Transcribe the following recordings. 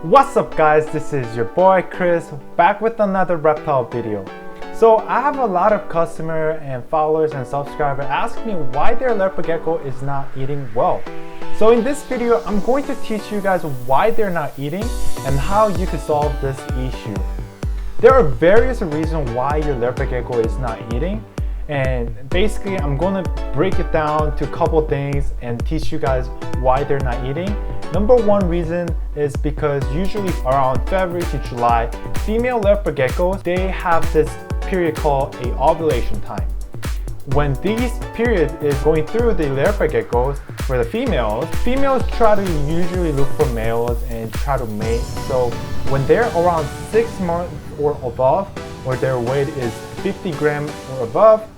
What's up guys, this is your boy Chris back with another reptile video. So I have a lot of customer and followers and subscribers ask me why their leopard gecko is not eating well. So in this video I'm going to teach you guys why they're not eating and how you can solve this issue. There are various reasons why your leopard gecko is not eating, and basically I'm going to break it down to a couple things and teach you guys why they're not eating. Number one reason is because usually around February to July, female leopard geckos, they have this period called a ovulation time. When this period is going through the leopard geckos, for the females try to usually look for males and try to mate. So when they're around 6 months or above, or their weight is 50 grams or above,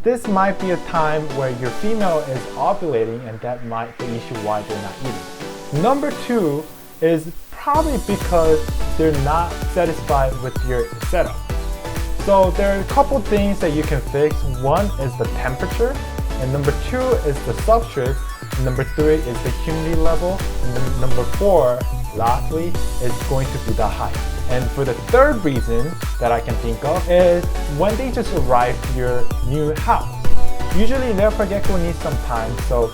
this might be a time where your female is ovulating, and that might be the issue why they're not eating. Number two is probably because they're not satisfied with your setup. So there are a couple things that you can fix. One is the temperature, and number two is the substrate, and number three is the humidity level, and then number four, lastly, is going to be the height. And for the third reason that I can think of is when they just arrive to your new house. Usually leopard gecko needs some time, so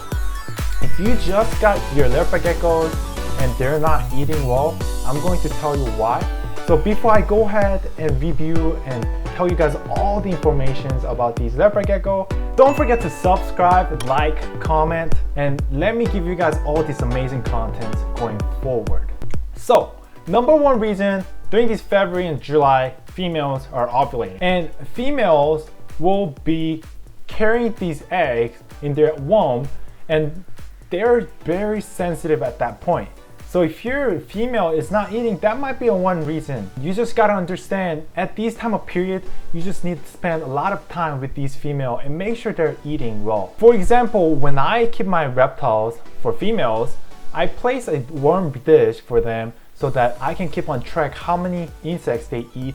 if you just got your leopard geckos and they're not eating well, I'm going to tell you why. So before I go ahead and review and tell you guys all the information about these leopard gecko, don't forget to subscribe, like, comment, and let me give you guys all this amazing content going forward. So number one reason, during this February and July, females are ovulating, and females will be carrying these eggs in their womb, and they're very sensitive at that point. So if your female is not eating, that might be a one reason. You just gotta understand, at this time of period, you just need to spend a lot of time with these female and make sure they're eating well. For example, when I keep my reptiles for females, I place a warm dish for them so that I can keep on track how many insects they eat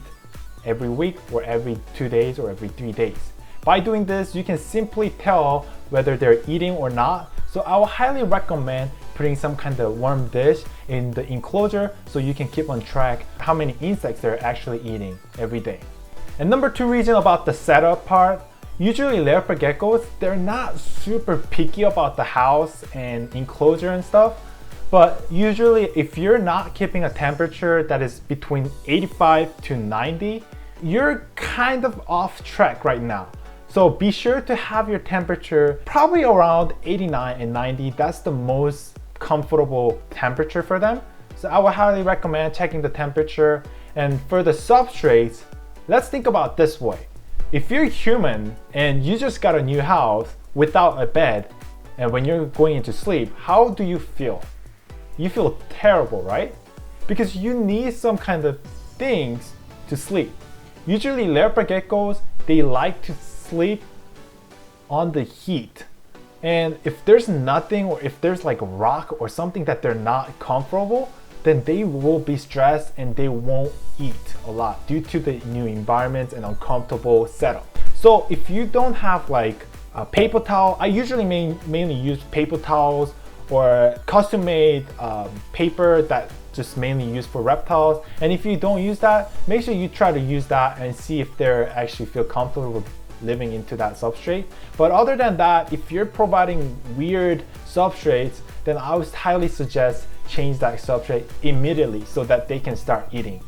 every week or every 2 days or every 3 days. By doing this, you can simply tell whether they're eating or not. So I will highly recommend putting some kind of warm dish in the enclosure so you can keep on track how many insects they're actually eating every day. And number two reason about the setup part, usually leopard geckos, they're not super picky about the house and enclosure and stuff. But usually if you're not keeping a temperature that is between 85 to 90, you're kind of off track right now. So be sure to have your temperature probably around 89 and 90. That's the most comfortable temperature for them. So I would highly recommend checking the temperature. And for the substrates, let's think about this way. If you're human and you just got a new house without a bed, and when you're going into sleep, how do you feel? You feel terrible, right? Because you need some kind of things to sleep. Usually leopard geckos, they like to sleep on the heat. And if there's nothing, or if there's like a rock or something that they're not comfortable, then they will be stressed and they won't eat a lot due to the new environment and uncomfortable setup. So if you don't have like a paper towel, I usually mainly use paper towels or custom-made paper that just mainly used for reptiles. And if you don't use that, make sure you try to use that and see if they actually feel comfortable with living into that substrate. But other than that, if you're providing weird substrates, then I would highly suggest change that substrate immediately so that they can start eating.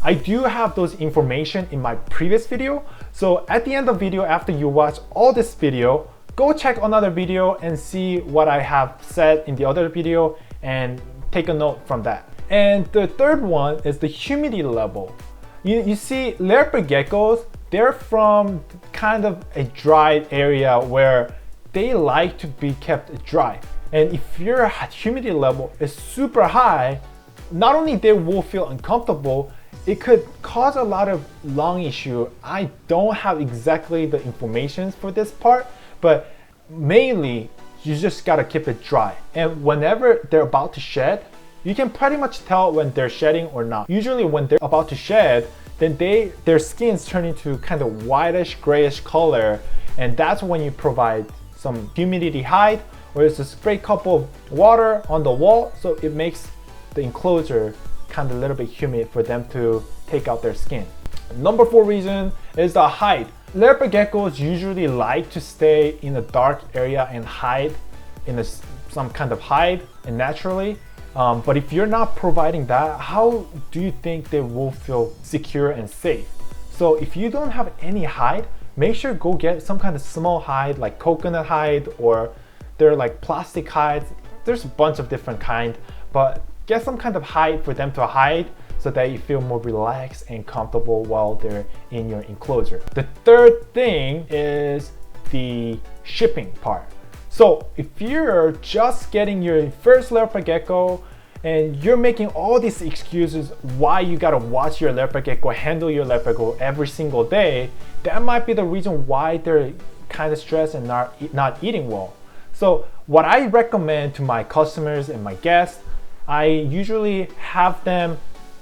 I do have those information in my previous video, so at the end of the video, after you watch all this video, go check another video and see what I have said in the other video and take a note from that. And the third one is the humidity level. You see, leopard geckos, they're from kind of a dry area where they like to be kept dry. And if your humidity level is super high, not only they will feel uncomfortable, it could cause a lot of lung issue. I don't have exactly the information for this part, but mainly you just gotta keep it dry. And whenever they're about to shed, you can pretty much tell when they're shedding or not. Usually when they're about to shed, then their skins turn into kind of whitish grayish color, and that's when you provide some humidity hide, or just spray a couple of water on the wall so it makes the enclosure kind of a little bit humid for them to take out their skin. Number 4 reason is the height. Leopard geckos usually like to stay in a dark area and hide in some kind of hide and naturally. But if you're not providing that, how do you think they will feel secure and safe? So if you don't have any hide, make sure go get some kind of small hide like coconut hide, or they're like plastic hides. There's a bunch of different kinds, but get some kind of hide for them to hide so that you feel more relaxed and comfortable while they're in your enclosure. The third thing is the shipping part. So if you're just getting your first leopard gecko and you're making all these excuses why you gotta watch your leopard gecko, handle your leopard gecko every single day, that might be the reason why they're kind of stressed and not eating well. So what I recommend to my customers and my guests, I usually have them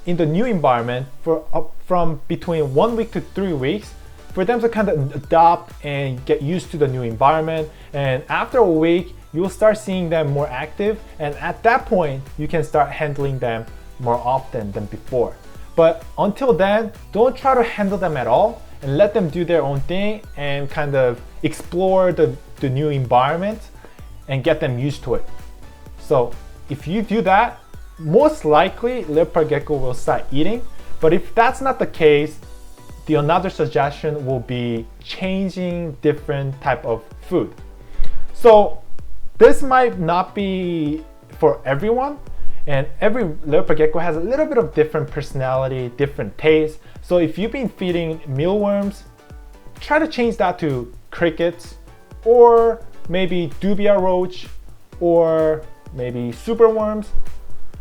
in the new environment for from between 1 week to 3 weeks for them to kind of adopt and get used to the new environment. And after a week, you'll start seeing them more active, and at that point you can start handling them more often than before. But until then, don't try to handle them at all and let them do their own thing and kind of explore the new environment and get them used to it. So if you do that, most likely leopard gecko will start eating. But if that's not the case, the another suggestion will be changing different type of food. So this might not be for everyone, and every leopard gecko has a little bit of different personality, different taste. So if you've been feeding mealworms, try to change that to crickets, or maybe dubia roach, or maybe superworms.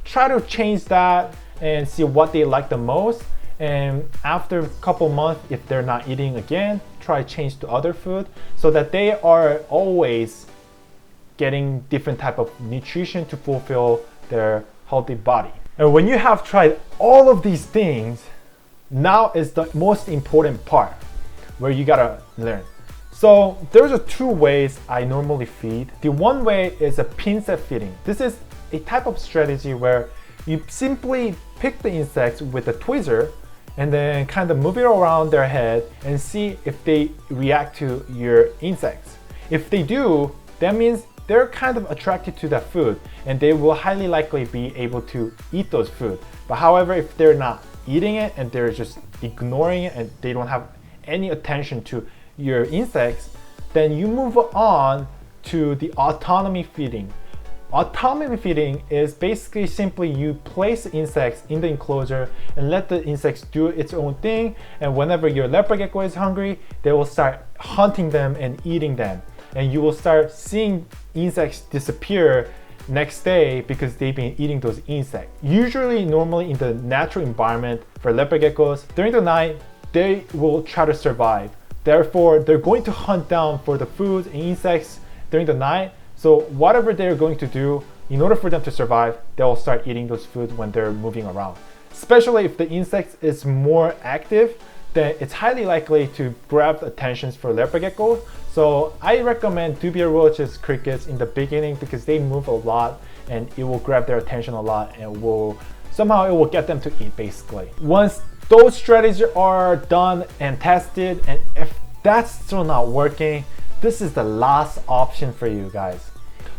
Try to change that and see what they like the most. And after a couple months, if they're not eating again, try to change to other food so that they are always getting different type of nutrition to fulfill their healthy body. And when you have tried all of these things, now is the most important part where you gotta learn. So there's 2 ways I normally feed. The one way is a pinset feeding. This is a type of strategy where you simply pick the insects with a tweezer and then kind of move it around their head and see if they react to your insects. If they do, that means they're kind of attracted to that food and they will highly likely be able to eat those food. But however, if they're not eating it and they're just ignoring it and they don't have any attention to your insects, then you move on to the autonomy feeding. Autonomy feeding is basically simply you place insects in the enclosure and let the insects do its own thing, and whenever your leopard gecko is hungry, they will start hunting them and eating them, and you will start seeing insects disappear next day because they've been eating those insects. Usually, normally in the natural environment for leopard geckos, during the night, they will try to survive. Therefore, they're going to hunt down for the food and insects during the night. So whatever they're going to do, in order for them to survive, they'll start eating those foods when they're moving around. Especially if the insect is more active, then it's highly likely to grab the attentions for leopard geckos. So I recommend dubia roaches, crickets in the beginning because they move a lot and it will grab their attention a lot and it will get them to eat basically. Once those strategies are done and tested, and if that's still not working, this is the last option for you guys.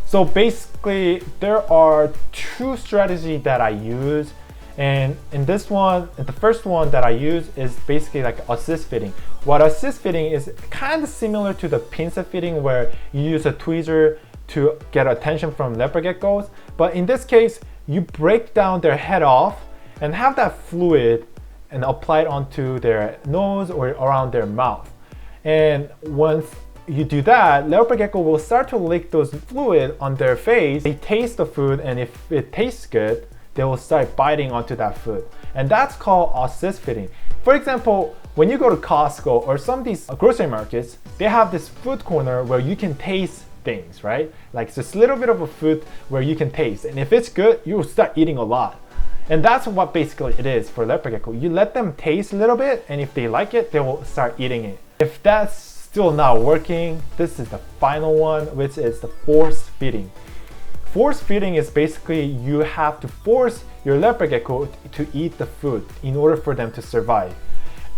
So basically, there are 2 strategies that I use, and in this one, the first one that I use is basically like assist feeding. What assist feeding is kind of similar to the pincer feeding, where you use a tweezer to get attention from leopard geckos, but in this case, you break down their head off and have that fluid and apply it onto their nose or around their mouth. And once you do that, leopard gecko will start to lick those fluid on their face. They taste the food, and if it tastes good, they will start biting onto that food. And that's called assist feeding. For example, when you go to Costco or some of these grocery markets, they have this food corner where you can taste things, right? Like just a little bit of a food where you can taste. And if it's good, you will start eating a lot. And that's what basically it is for leopard gecko. You let them taste a little bit, and if they like it, they will start eating it. If that's still not working, this is the final one, which is the force feeding. Force feeding is basically you have to force your leopard gecko to eat the food in order for them to survive.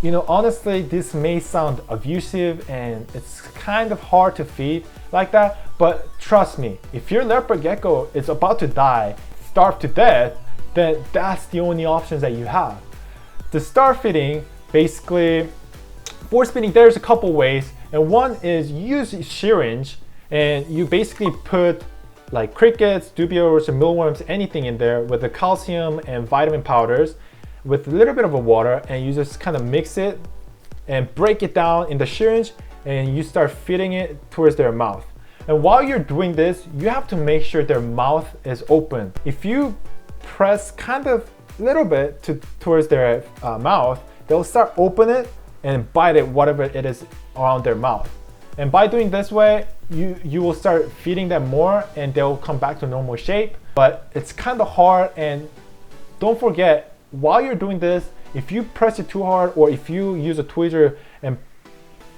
You know, honestly, this may sound abusive and it's kind of hard to feed like that, but trust me, if your leopard gecko is about to die, starve to death, then that's the only options that you have. The starve feeding, basically, force feeding, there's a couple ways, and one is you use a syringe and you basically put like crickets, tuberose, or mealworms, anything in there with the calcium and vitamin powders with a little bit of a water, and you just kind of mix it and break it down in the syringe, and you start feeding it towards their mouth. And while you're doing this, you have to make sure their mouth is open. If you press kind of a little bit towards their mouth, they'll start open it and bite it, whatever it is around their mouth. And by doing this way, you will start feeding them more and they'll come back to normal shape. But it's kind of hard, and don't forget, while you're doing this, if you press it too hard or if you use a tweezer and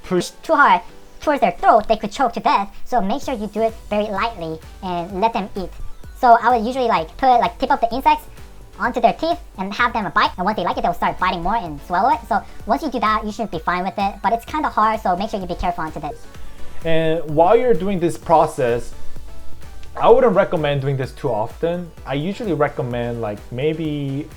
push too hard towards their throat, they could choke to death. So make sure you do it very lightly and let them eat. So I would usually tip up the insects onto their teeth and have them bite, and once they like it, they'll start biting more and swallow it. So once you do that, you should be fine with it, but it's kind of hard, so make sure you be careful onto this. And while you're doing this process, I wouldn't recommend doing this too often. I usually recommend like maybe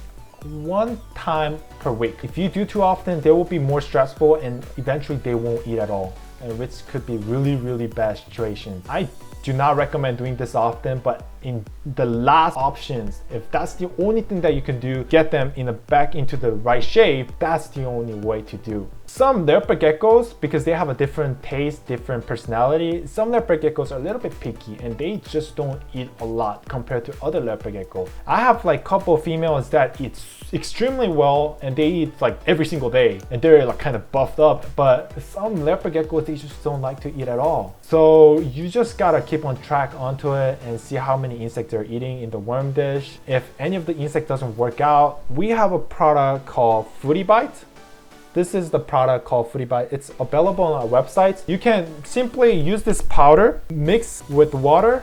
one time per week. If you do too often, they will be more stressful and eventually they won't eat at all, and which could be really bad situations. I do not recommend doing this often, but in the last options, if that's the only thing that you can do, get them back into the right shape, that's the only way to do. Some leopard geckos, because they have a different taste, different personality, some leopard geckos are a little bit picky and they just don't eat a lot compared to other leopard geckos. I have like a couple of females that eat extremely well and they eat like every single day and they're like kind of buffed up, but some leopard geckos, they just don't like to eat at all. So you just gotta keep on track onto it and see how many insects they're eating in the worm dish. If any of the insect doesn't work out, we have a product called FOODY-BITE. This is the product called FOODY-BITE. It's available on our website. You can simply use this powder, mix with water,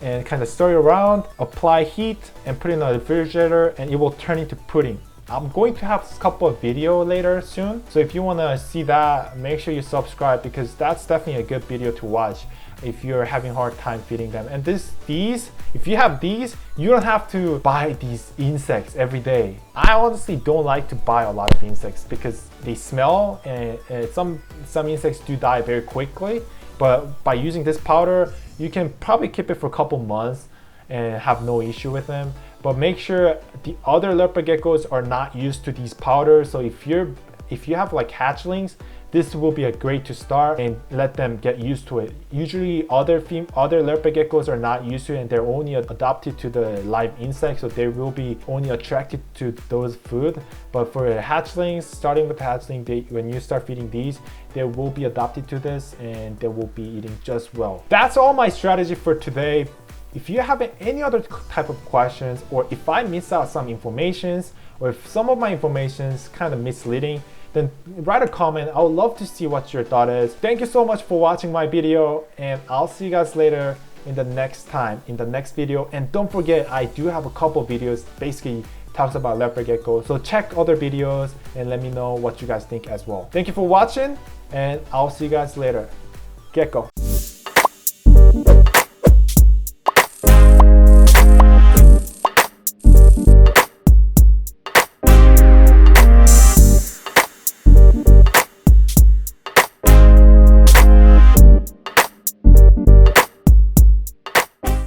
and kind of stir it around, apply heat, and put it in the refrigerator, and it will turn into pudding. I'm going to have a couple of videos later soon, so if you want to see that, make sure you subscribe, because that's definitely a good video to watch if you're having a hard time feeding them. And if you have these, you don't have to buy these insects every day. I honestly don't like to buy a lot of insects because they smell, and some insects do die very quickly. But by using this powder, you can probably keep it for a couple months and have no issue with them. But make sure the other leopard geckos are not used to these powders. So if you have like hatchlings, this will be a great to start and let them get used to it. Usually other leopard geckos are not used to it and they're only adapted to the live insects, so they will be only attracted to those food. But for hatchlings, starting with hatchling, when you start feeding these, they will be adapted to this and they will be eating just well. That's all my strategy for today. If you have any other type of questions, or if I miss out some informations, or if some of my information is kind of misleading, then write a comment. I would love to see what your thought is. Thank you so much for watching my video, and I'll see you guys later in the next video. And don't forget, I do have a couple videos basically talks about leopard gecko, so check other videos and let me know what you guys think as well. Thank you for watching, and I'll see you guys later. Gecko.